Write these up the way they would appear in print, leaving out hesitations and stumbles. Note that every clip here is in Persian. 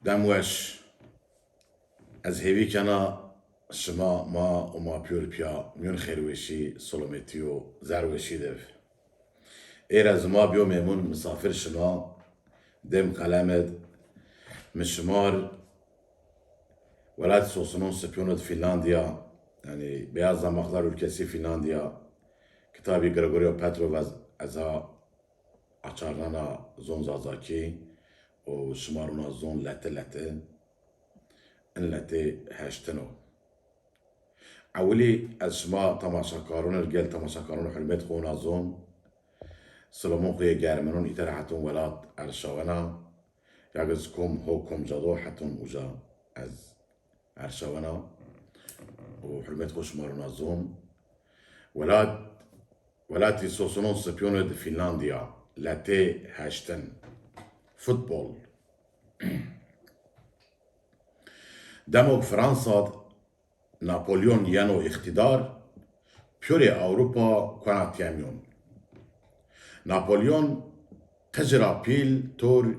دموش از هیوی کنا شما ما و ما پیور پیا میون خیروشی سلومتی و زروشی دف ایر از ما بیو میمون مسافر شما دم قلمت مشمار ولاد سوسنون سپیونت فنلاندیا yani beyaz damaklar ülkesi Finlandiya kitabı Gregorio Petrov از açarlana zon zazaki o şımaruna zon lete انلتي هاشتنو أولي أسماء تماشاكارون الرجال تماشاكارون حلمت خونا زون سلمون قوية جارمنون إتراحتون ولاد عرشاونا يعجزكم هوكم جدوحتون وجا از عرشاونا وحلمت خوش مارونا زون ولاتي سوسنون سبيونو دي فنلنديا لاتي هاشتن فوتبول دموك فرنسا نابليون يانو اقتدار بيوري أوروبا كانت يميون نابليون قجرا بيل تور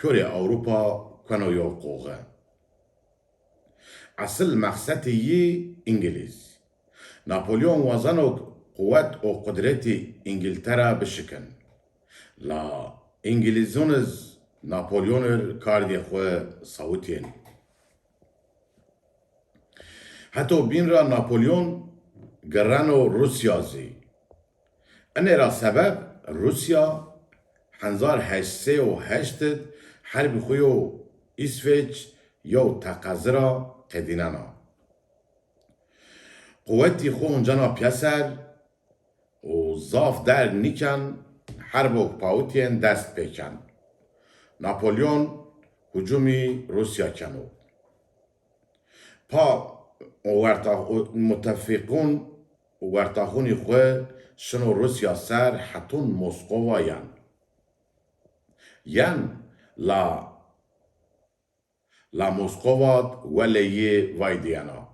بيوري أوروبا كانوا يوقوغا أصل مقصدي إنجليز نابليون وزنوك قوات أو قدرتي إنجلترا بشكن لا إنجليزونز نابليون كاردي خواه صوتين حتی بین را ناپولیون گرانو روسیا زی. انه را سبب روسیا 1808 حرب خویو اسویچ یو تقاضرا قدینانا. قوتی خو اونجانا پیاسر و زاف در نیکن حرب پاوتین دست پیکن. ناپولیون هجومی روسیا کنو. پا متفقون ورتاخونی خواه شنو روسیا سر حتون موسکوا لا موسکوا ولی وایدیانا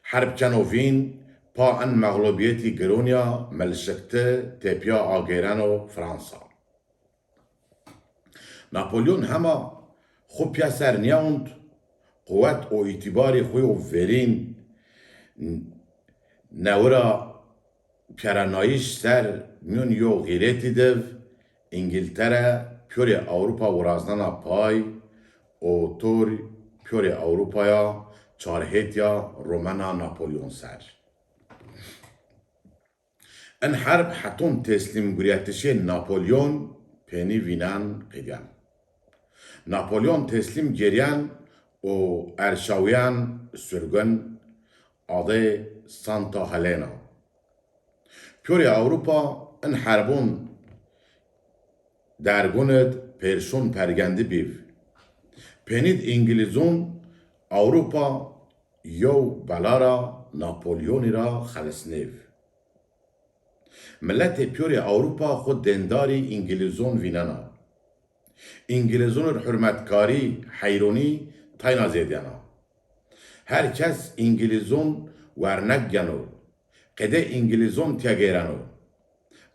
حرب کنوفین پا ان مغلوبیتی گرونیا ملشکته تپیا آگیرانو فرانسا ناپولیون هما خوب پیا سر نیاوند قوت و اعتباری خوی و ورین نورا پیرانایش سر میون یو غیرتی دو انگلتره پیور اوروپا و رازنانا پای و تور پیور اوروپایا چارهیتیا رومانا ناپولیون سر ان حرب حتون تسلیم گریتشی ناپولیون پینی وینان قیدیم ناپولیون تسلیم گریان و ارشاویان سرگن آده سانتا هلینا پیوری اوروپا ان حربون درگوند پرشون پرگندی بیو پینید انگلیزون اوروپا یو بلارا ناپولیونی را خلصنیو ملت پیوری اوروپا خود دنداری انگلیزون وینانا انگلیزون حرمتکاری حیرونی تاینا زیدیانا herkes İngilizon ورنگیانو قده İngilizon تیگیرانو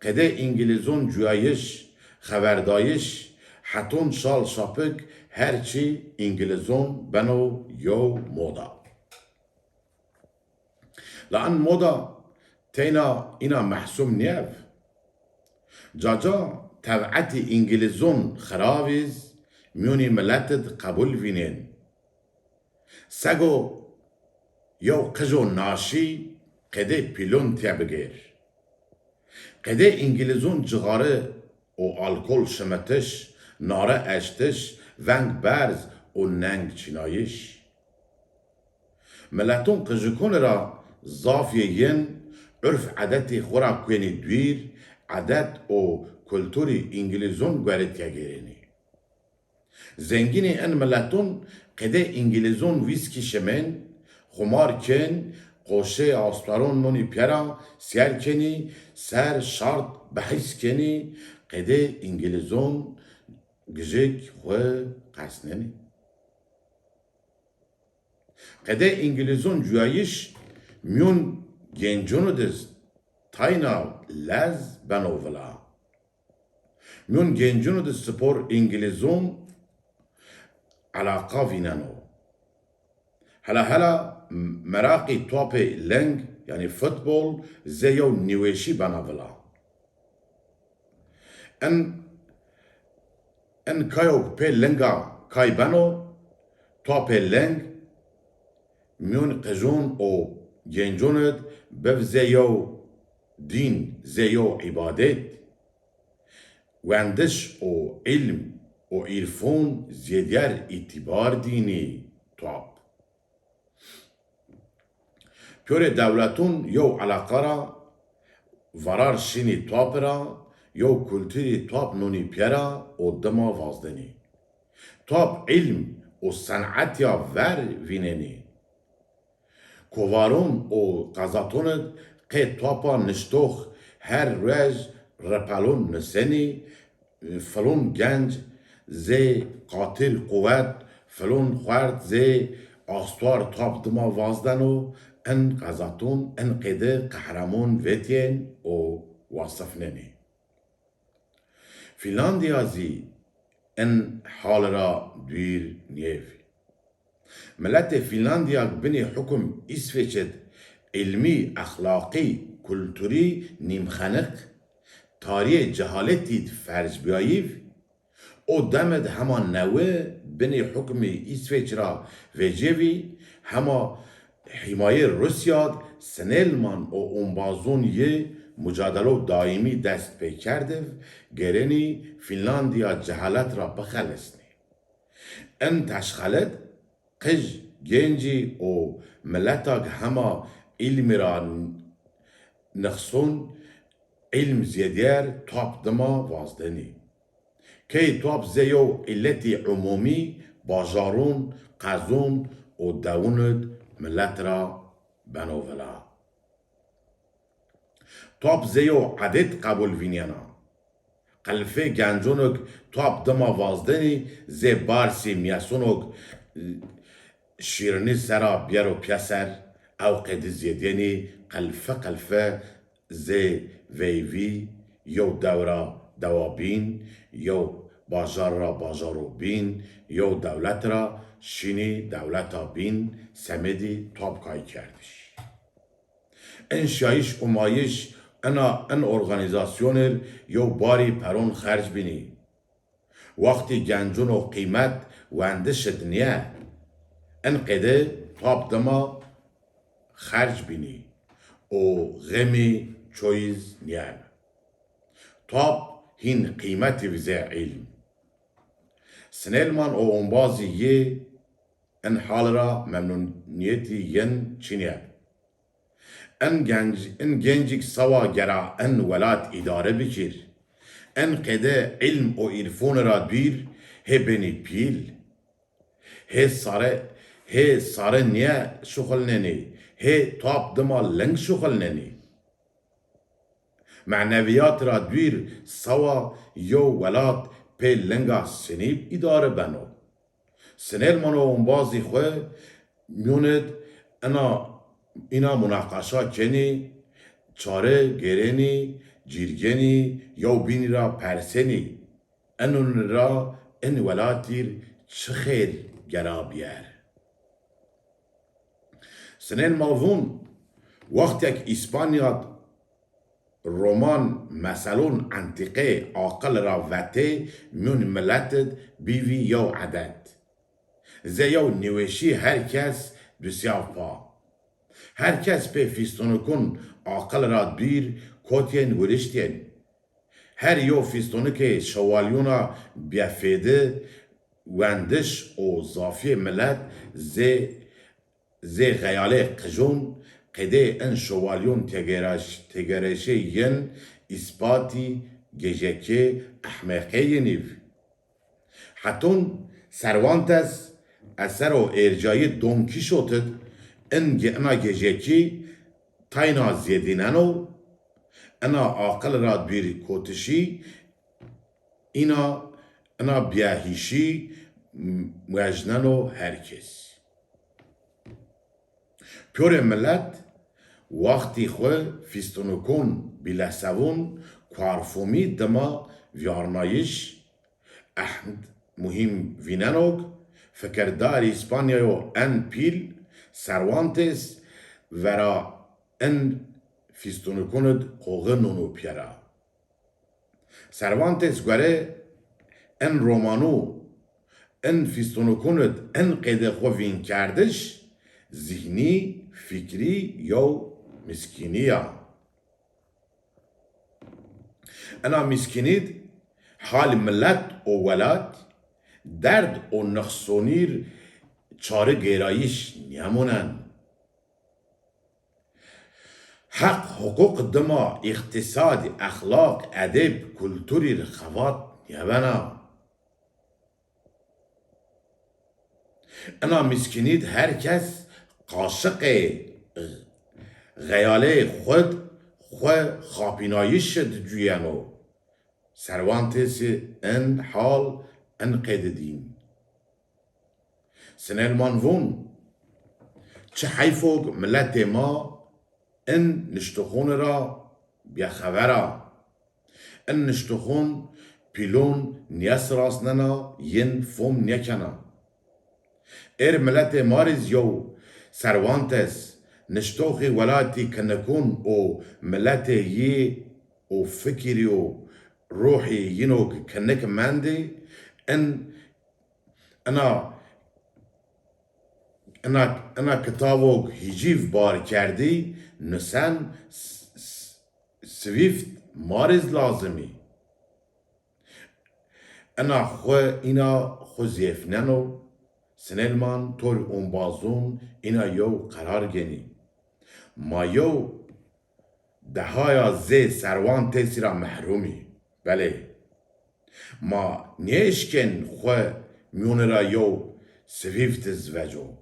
قده İngilizon جوایش خبردایش حتون شال شاپک هرچی İngilizon بنو یو مودا لان مودا تینا اینا محسوم نیف جاجا تبعت İngilizon خراویز میونی ملتد قبول وینین سگو یو قجو ناشی قده پیلون تیبگیر قده انگلیزون جغاره و الکل شمتش ناره اشتش ونگ برز و ننگ چینایش ملتون قجکون را زافیه ین عرف عادتی خورا کوینی دویر عادت و کلتوری انگلیزون گوارد یگیرینی زنگین ان ملتون قده انگلیزون ویسکی شمن خمار کن قوشه آسپارون نونی پیرا سیر کنی سر شارت بحث کنی قده انگلیزون گجک خواه قسننی قده انگلیزون جوایش میون گنجونو دز تاینا لز بنوولا میون گنجونو دز سپور انگلیزون علاقه ویننو هلا مراقي توبي لنگ يعني فوتبول زيو نيوشي بنافلا ان كايو بي لنگا كاي بانو توبي لنگ میون قجون او گنجوند بف زيو دين زيو عبادت وندش او علم او عرفون زيدير اعتبار ديني توب پیور دولتون یو علاقه را ورار شینی توپ را یو کلتوری توپ نونی پیرا او دما وازدنی توپ علم او صنعت یا ور ویننی کوارون او قزاتوند قی توپا نشتوخ هر روز رپلون نسنی فلون گنج زی قاتل قوت فلون خورد زی آستوار توپ دما وازدنو ان قزاتون ان قده قهرمان ویتین او واصفننی فنلندیا زی ان حال را دویر نیف ملت فنلندیا بني حكم إسفيتشد علمي أخلاقي كولتوري نيمخنق تاريخ جهالتي فرج بيايف او دمد هما نوه بني حكم إسفيتش را وجيوي هما حمایه روسیاد سنلمان او اونبازون یه مجادله دائمی دست پی کرده گرنی فنلاندیا جهالت را بخلصنی ان تشخلت قج گنجی او ملتاک هما علم را نخصون علم زیادیر توب دما وازدنی که توب زیو علتی عمومی باجارون قزون او داوند ملت را بنوولا توب زیو عدد قبول وینینا قلفه گنجونک توب دما وازدنی زی بارسی میاسونک شیرنی سرا بیارو پیاسر او قید زیدینی قلفه زی ویوی یو دورا دوابین یو باجار را باجارو بین یو دولت را شینی دولتا بین سمدی توب کردش ان شایش امایش انا ان ارگانیزاسیونر یو باری پرون خرج بینی وقتی گنجون و قیمت و اندشت نیه ان قده توب دما خرج بینی او غمی چویز نیه توب هین قیمتی وزه علم سنلمان او انبازی یه ان حال را ممنونیتی ین چینیه ان گنجیک سوا گرا ان ولات اداره بکر ان قده علم و عرفون را دیر هی بینی پیل هی ساره نیه شغل ننی هی توب دما لنگ شغل ننی معنویات را دیر سوا یو ولات پی لنگا سنیب اداره بنو سنل منو انبازی خواه میوند اینا مناقشه کنی چاره گرینی جیرگنی یو بینی را پرسنی انون را ان ولاتیر چه خیر گرا بیار سنل مالون وقتک اسپانیات رومان مثلون انتقه عاقل را وته میون ملتد بیوی یو عدد زی یو نوشی هر کس دوسیاف پا هر کس به فیستونکون عاقل را بیر کوتین ورشتین هر یو فیستونک شوالیونا بیافیده وندش او زافی ملت زی غیاله قجون قده ان شوالیون تگرشه ین اثباتی گجکه احمقه نیو حتون سروانتس اثر و ارجای دونکی شدد انا گجکی تاینا زیدینانو انا عاقل را بیر کوتشی انا بیاهیشی مجننو هرکس پیور ملت وقتی خو فیستونکون بیلسوون کارفومی دما ویارنایش احمد مهم ویننوگ فکرداری اسپانیایو ان پیل سروانتس ورا ان فیستونو کند قوغه نونو پیرا. سروانتس گوره ان رومانو ان فیستونو کند ان قیده خوین کردش ذهنی فکری یا مسکینیه. انا مسکینید حال ملت و ولات درد و نقصونیر چاره گرایش نیمونن. حق حقوق دما اقتصاد اخلاق ادب کلتوری رخوات نیبنا. انا مسکینید هر کس قاشق غیاله خود خاپینایش شد جویانو. سروانتس ان حال ان قیددین. سنلمان وون چه حیفوگ ملت ما ان نشتخون را بیخبره. ان نشتخون پیلون نیس راسننا ین فوم نیکنه. ملت مارز یو سروانتس نشتوخی ولاتی کنکون او ملت یی او فکری او روحی یینو کنک مندی ان انا کتابوگ هیجیف بار کردی نسان سویفت مارز لازمی. انا خو زیفننو سنلمان تور اون بازون اینا یو قرار گنی. ما یو دهایا زی سروان تیسی را محرومی. بله ما نیشکن خو میون را یو سویفت زوجو.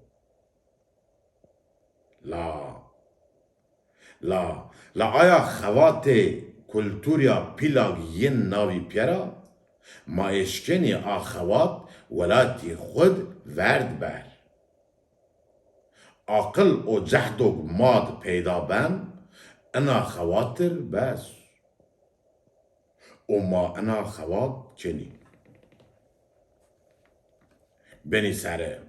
لا آیا خوات کلتوریا پیلاگ ین ناوی پیرا ما اشکنی آخوات ولاتی خود ورد بر. عقل و جهد و ماد پیدا بن انا خواتر بس و ما انا خوات کنی. بنی سره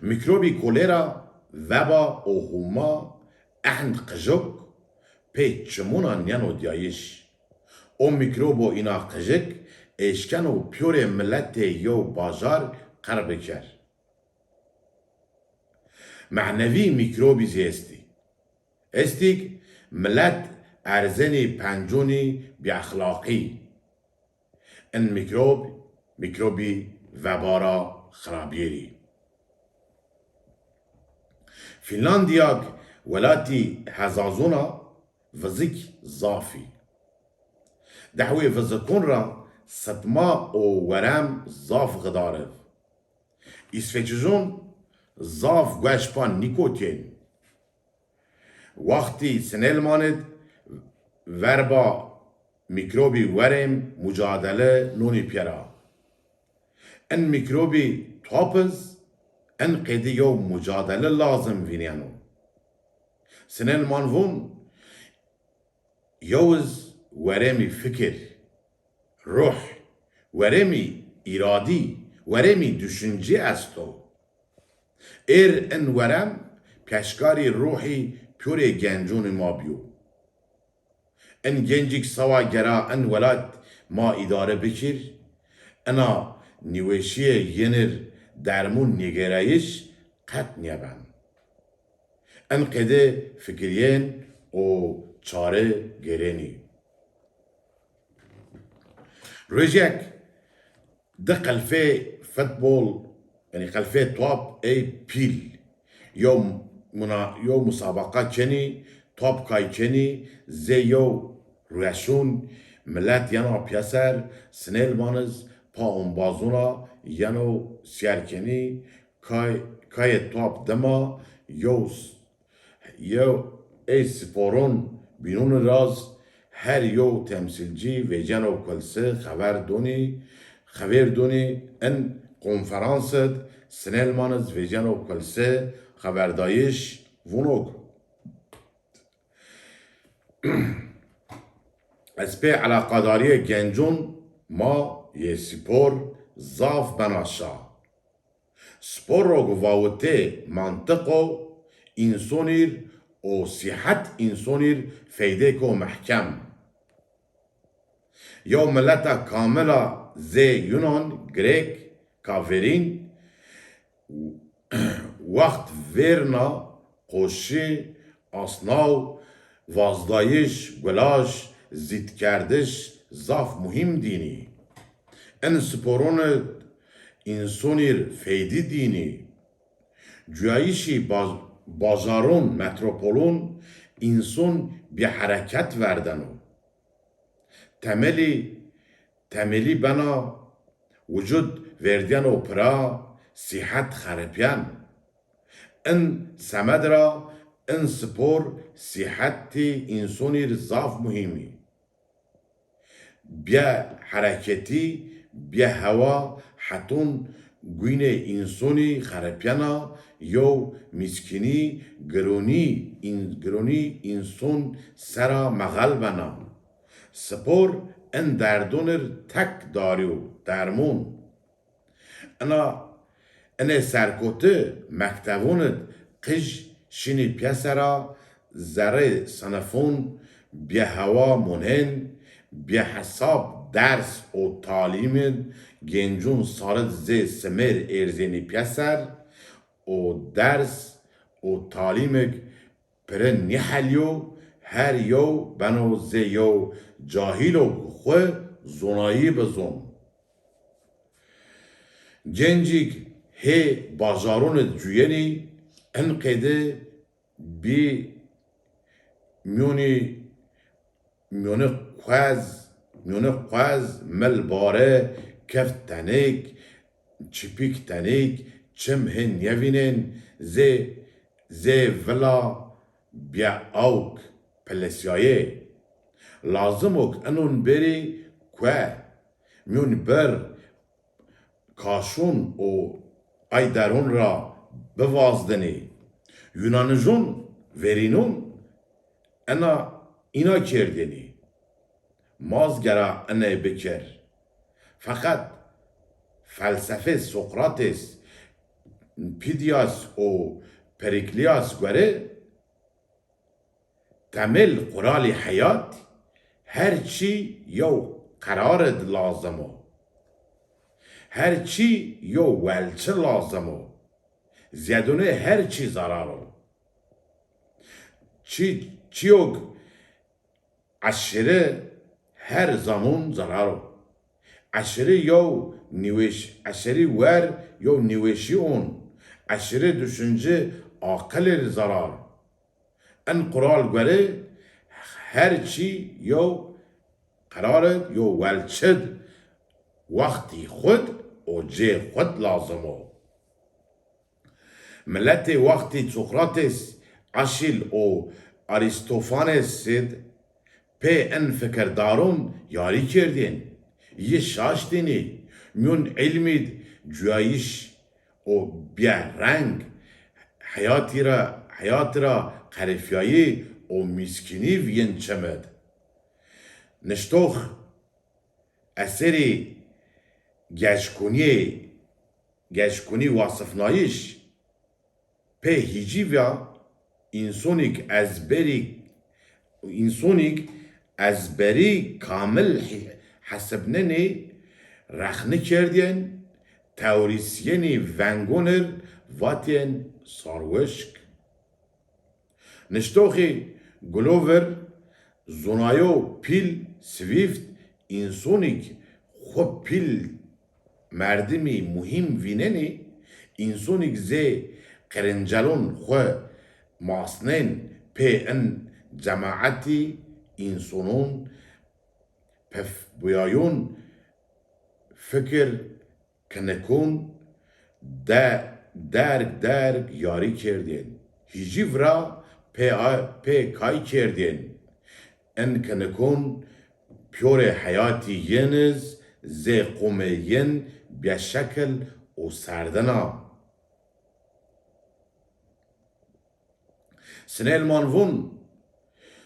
میکروبی کولرا وبا و هما اهند قجک پی چمونا نیانو دیایش. او میکروبو اینا قجک اشکن و پیور ملت یو بازار قرب کر. معنوی میکروبی زیستی. استیک ملت ارزنی پنجونی بی اخلاقی. ان میکروبی وبارا خرابیری. فنلاندیاگ ولاتی هزازونا وزیک زافی. دحوی وزکون را ستما و ورم زاف غدارف. اسفجزون زاف گوشپان نیکوتین. وقتی سنلماند وربا میکروبی ورم مجادله نونی پیرا. ان میکروبی توپز ان قیدی یو مجادله لازم وینیانو. سنلمان وون یوز ورمی فکر روح ورمی ارادی ورمی düşünce استو. ان ورم پیشکاری روحی پیوری گنجون ما بیو. ان گنجیک سوا گرا ان ولاد ما اداره بکر انا نیوشی ینر درمون نگرایش قط نیبن. ان قده فکرین و چاره گرینی. رجك ده قلفه فوتبول يعني قلفه توب اي بيل يوم مسابقات كني توب كاي كني زي يو رياشون ملات يانو بياسر سنيل مانز با بازونا يانو سيار كني كاي توب دما يو اي سپورون بينون راز هر یو تمثیلچی و جنو کلسه خبر دونی ان کنفرانست سنلمانز و جنو کلسه خبردایش ونوک. از پی علاقاداری گنجون ما یه سپور زاف بناشا. سپور رو گواوته منطقو انسانیر و صحت انسانیر فیده کو محکم یا ملتا کاملا زی یونان گریک کافرین وقت ورنا قوشی اسناو وازدایش گلاش زید کردش زاف مهم دینی ان سپورون انسانیر فیدی دینی جایشی بازارون متروپولون انسان بی حرکت وردنو تملی بنا وجود وردیان و پرا صحت خرپیان ان سمد را ان سپور صحتی انسانی رزاف مهمی بیا حرکتی بیا هوا حتون گوین انسانی خرپیانا یو مسکینی گرونی انسان سرا مغلبنا سپور ان دردونر تک داریو درمون انا سرکوته مکتبونت قش شینی پیسرا زره سنفون بیا هوا منهن بیا حساب درس و تعلیم گنجون سارت زی سمر ارزینی پیسر و درس و تعلیم پر نحلیو هر یو بنو زی یو جاهیلو خو زونایی بزون گنجیک هی بازارون جوینی انقده بی میونه قوز ملباره کفت تنیک چپیک تنیک چم هن یوینن زی ولا بیا اوک پلسیایه لازم اوک انون بری که میون بر کاشون و ay derun ra bivazdenê Yunanîjon verînûn ena îna kerdinî mazgera enê bikir feqet felsefe Sokrates Pidias û Periklias gwere temel quralê heyat her çî yew qeraret lazim o هر چی یو ولچه لازمو زیادونه هر چی zararı çiyog aşırı her zaman zararı aşırı yo aşırı ver yo niveşi on aşırı düşünce akılır zarar en kural göre her çi yo kararı yo welçed وقتی خود و جه خود لازمو ملت وقتی سقراطس اشیل و آریستوفانس سید pe en fikirdarun yari kerdin یه شاشتینی میون علمی جوایش و بیا رنگ حیات را قرفیایی و مسکینی وین چمد نشتوخ اثری گشکنی واسفنایش په هیچی و انسونیک از بری کامل حسبننی رخنه کردین تئوریسینی ونگونر واتین ساروشک نشتوخی گلوور زونایو پیل سویفت انسونیک خب پیل مردمی مهم ویننی انسونیک زی قرنجلون خو ماسنین پی ان جماعتی انسانون پف بیایون فکر کنکون درک یاری کردین هیچی ورا پی کای کردین ان کنکون پیور حیاتی ینز زی قومه ین بیا شکل و سردنا سنیل مانوون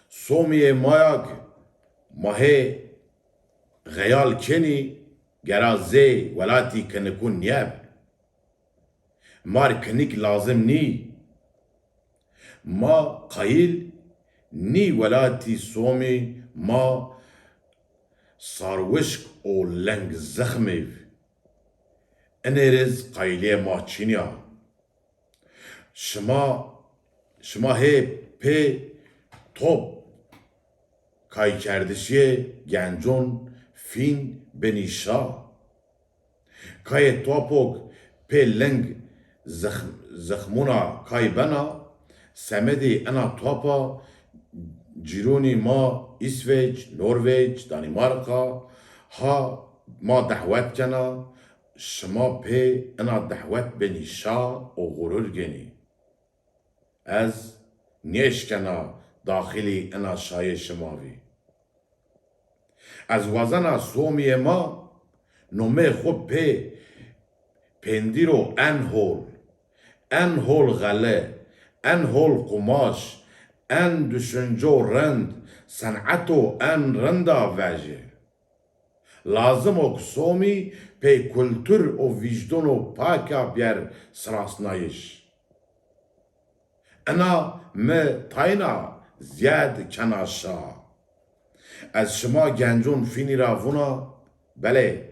سومیه مایاک ماهی غیال کنی گرا زی ولاتی کنکون نیب مارکنیک لازم نی ما قایل نی ولاتی سومی ما ساروشک او لنگ زخمیو انرز قایله ما چینیا شما هی پی توپ کای کردشیه گنجون فین بنیشا کای توپوک پی لنگ زخمونا کای بنا سمدی انا توپا جیرونی ما اسویج نروژ دانمارکا ها ما دعوت کنا شما پی انا دعوت بنیشا و غرور گنی از نیش کنا داخلی انا شای شماوی از وزن سومی ما نومه خوب پندیرو ان هول غله ان هول قماش ان düşünce رند صنعتو ان رندا واجه لازم او سومی پی کلتور و وجدانو پاکا بیر سراسنایش انا تاینا زیاد کناشا از شما گنجون فینی راونا بله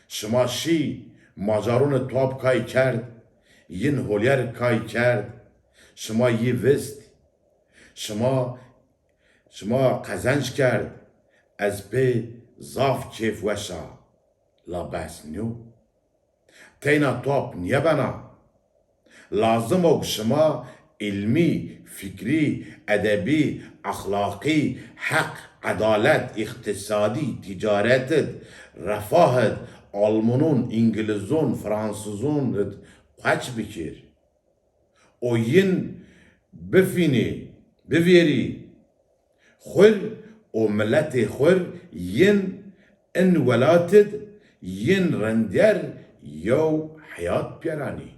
شما شی ماجارون تواب کای کرد ین هولیر کای کرد شما یی وست شما قزنج کرد از پی زاف کیف وشا لا بس نیو تینا تواب نیه بنا لازم او شما علمی، فکری، ادبی، اخلاقی، حق، عدالت، اقتصادی، تجارت، رفاهت، آلمانون، انگلیزون، فرانسوزون قاچ بکر. او ین بفینی، بویری، خور او ملت خور ین ان ولاتد ین رندر یو حیات پیرانی.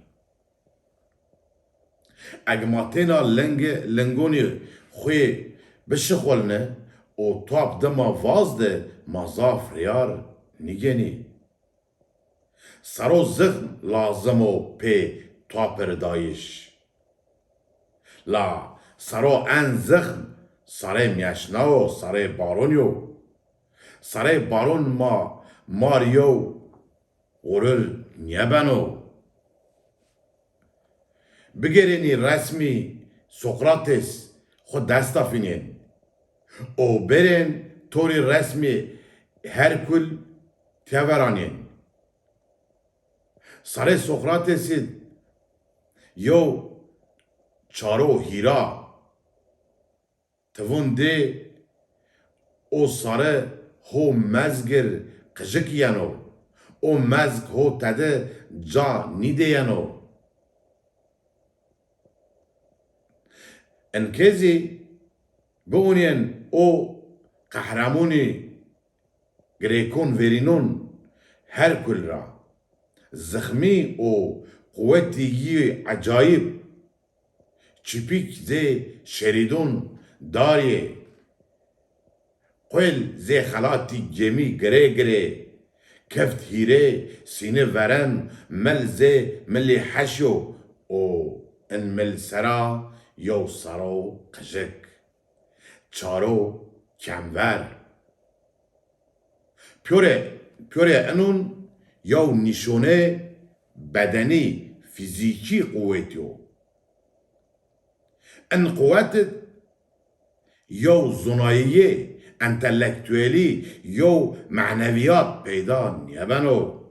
اگه ما تینا لنگونی خوی بشخولنه او تواب دما وازده مازاف ریار نگینی. سرو زخم لازمو پی توابر دایش. لا سرو ان زخم سره میشناو سره بارونیو. سره بارون ماریو غرور نیبنو. بگیرینی رسمی سقراطس خود دست افینین او برین توری رسمی هرکل تیورانین سر سقراطسی یو چارو هیرا توون دی او ساره هو مزگر قجکیانو او مزگ هو تده جا نیدیانو انکزی بونین او قهرمونی گریکون ورینون هرکل را زخمی او قوتی عجایب چیپیک زی شریدون داری قل زی خلاتی گمی گره کفت هیره سینه ورن مل زی ملی حشو او ان مل سرا یو سرو قجک چارو کمور پیوره انون یو نشونه بدنی فیزیکی قوتیو ان قوت یو زناییه انتلکتویلی یو معنویات پیدا نیبنو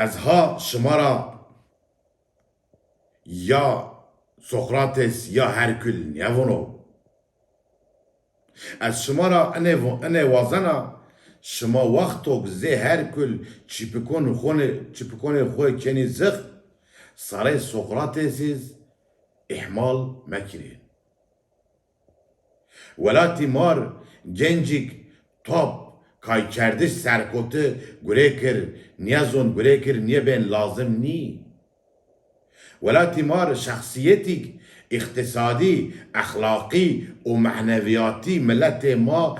از ها شما را یا سقراطس یا هرکل نیونو از شما را انه وازنا شما وقتو زی هرکل چیپکون خوی کنی زخم ساره سقراطسیز احمال مکرین ولاتی مار گنجیک توب کای کردش سرکوته گره کر نیازون گره کر نیه بین لازم نی ولاتی مار شخصیتیک اقتصادی اخلاقی و معنویاتی ملت ما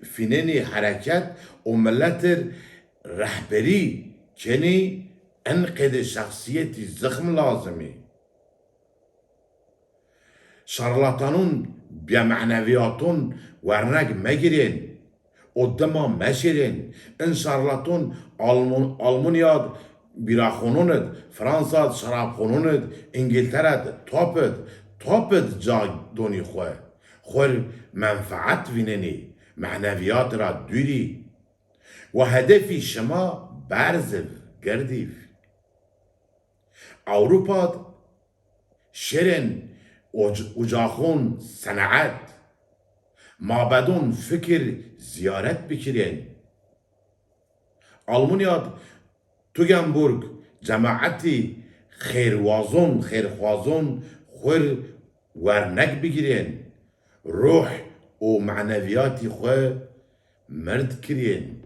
فیننی حرکت و ملت رهبری کنی انقد شخصیتی زخم لازمی شارلاتانون بیا معنویاتون ورنگ مگیرین قدما مشیرین این شارلاتون آلمانیاد بیرا خونوند فرانسا شراب خونوند انگلتره تاپد جا دونی خور منفعت ویننی معنویات را دوری و هدفی شما برزف گردیف اوروپا شرن اجاخون صنعت مابدون فکر زیارت بکرین آلمانیا توگنبورگ جماعتی خیرخوازون خور ورنک بگیرین روح و معنویاتی خو مرد کرین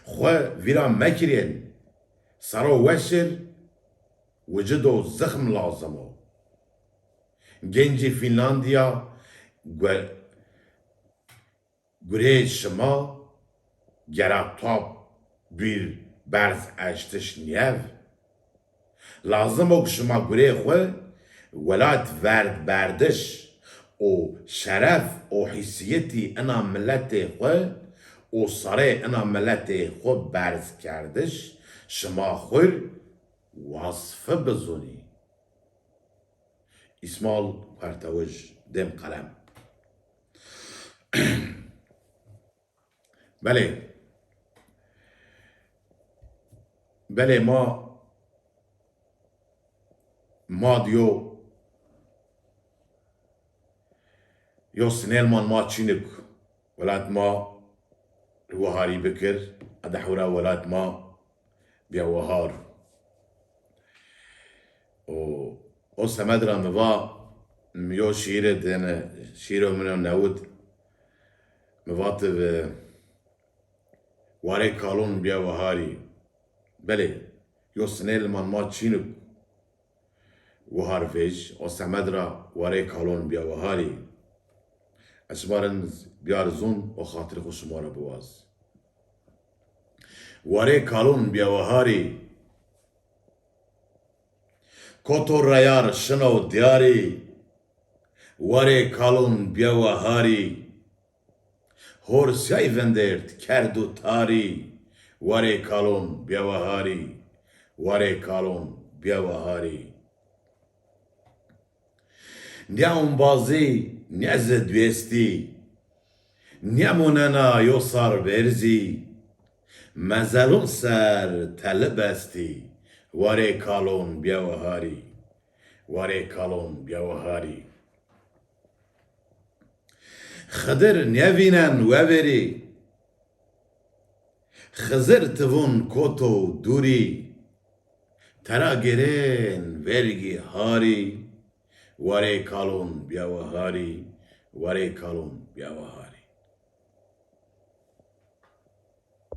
خو ویرا مکرین سرا وشر وجدو زخم لازمو گنجی فنلاندیا گره شما گرا تاپ bir برز اشتش نیو لازم او شما گره خو ولات ورد بردش او شرف او حیثیتی انا ملت خو او ساره انا ملت خو برز کردش شما خور وصفه بزونی اسمال پرتوج دم قلم بله ما دیو یو سنیلمان ما چینک ولات ما وهاري بكر أدحورا ولات ما بيا وهار او سمدرا موا ميو شيرة دينا شيرة منو نود مواتب واري كالون بيا وهاري بله يو سنيل من ما تشينك وهار فيج او سمدرا واري كالون بيا وهاري اشمارن بیارزون و خاطر خوشمارا بواز واره کالون بیاوهاری کتو ریار شنو دیاری واره کالون بیاوهاری هور سیای وندرد کردو تاری واره کالون بیاوهاری واره کالون بیاوهاری نیام بازی نیز دوستی نیموننا یو سار برزی مزلون سر طلب استی واره کالون بیاوهاری واره کالون بیاوهاری خضر نیوینن وبری خزر تون کوتو دوری ترا گرین ورگی هاری واره کالون بیاوهاری واره کالون بیاوهاری